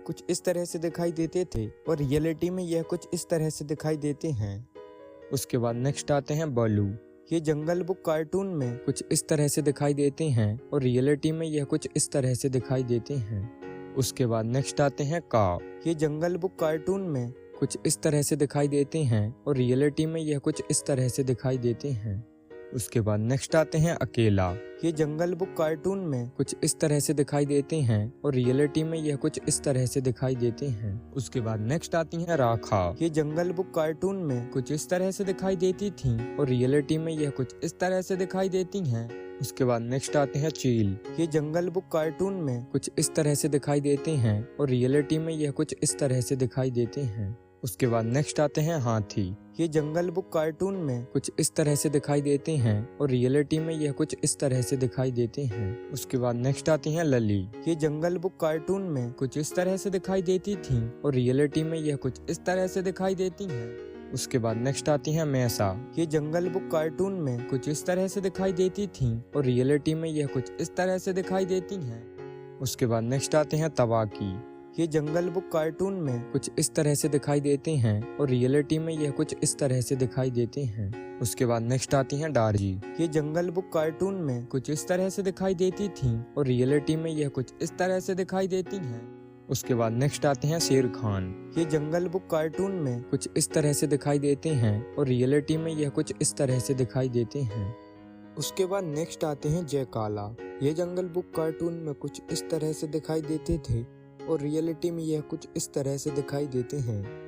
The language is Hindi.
कुछ इस तरह से दिखाई देते थे और रियलिटी में यह कुछ इस तरह से दिखाई देते हैं। उसके बाद नेक्स्ट आते हैं बालू। ये जंगल बुक कार्टून में कुछ इस तरह से दिखाई देते हैं और रियलिटी में यह कुछ इस तरह से दिखाई देते हैं। उसके बाद नेक्स्ट आते हैं काव। ये जंगल बुक कार्टून में कुछ इस तरह से दिखाई देते हैं और रियलिटी में यह कुछ इस तरह से दिखाई देते हैं। उसके बाद नेक्स्ट आते हैं अकेला। ये जंगल बुक कार्टून में कुछ इस तरह से दिखाई देते हैं और रियलिटी में यह कुछ इस तरह से दिखाई देते हैं। उसके बाद नेक्स्ट आती है राखा। ये जंगल बुक कार्टून में कुछ इस तरह से दिखाई देती थी और रियलिटी में यह कुछ इस तरह से दिखाई देती हैं। उसके बाद नेक्स्ट आते हैं चील। ये जंगल बुक कार्टून में कुछ इस तरह से दिखाई देते हैं और रियलिटी में यह कुछ इस तरह से दिखाई देते हैं। उसके बाद नेक्स्ट आते हैं हाथी। ये जंगल बुक कार्टून में कुछ इस तरह से दिखाई देते हैं और रियलिटी में यह कुछ इस तरह से दिखाई देते हैं। उसके बाद नेक्स्ट आती हैं लली। ये जंगल बुक कार्टून में कुछ इस तरह से दिखाई देती थी और रियलिटी में यह कुछ इस तरह से दिखाई देती हैं। उसके बाद नेक्स्ट आती हैं मैसा। ये जंगल बुक कार्टून में कुछ इस तरह से दिखाई देती थी और रियलिटी में यह कुछ इस तरह से दिखाई देती हैं। उसके बाद नेक्स्ट आते हैं तवाकी। ये जंगल बुक कार्टून में कुछ इस तरह से दिखाई देते हैं और रियलिटी में यह कुछ इस तरह से दिखाई देते हैं। उसके बाद नेक्स्ट आती हैं डार्जी। ये जंगल बुक कार्टून में कुछ इस तरह से दिखाई देती थी और रियलिटी में यह कुछ इस तरह से दिखाई देती हैं। उसके बाद नेक्स्ट आते हैं शेर खान। ये जंगल बुक कार्टून में कुछ इस तरह से दिखाई देते हैं और रियलिटी में यह कुछ इस तरह से दिखाई देते हैं। उसके बाद नेक्स्ट आते हैं जय काला। ये जंगल बुक कार्टून में कुछ इस तरह से दिखाई देते थे और रियलिटी में यह कुछ इस तरह से दिखाई देते हैं।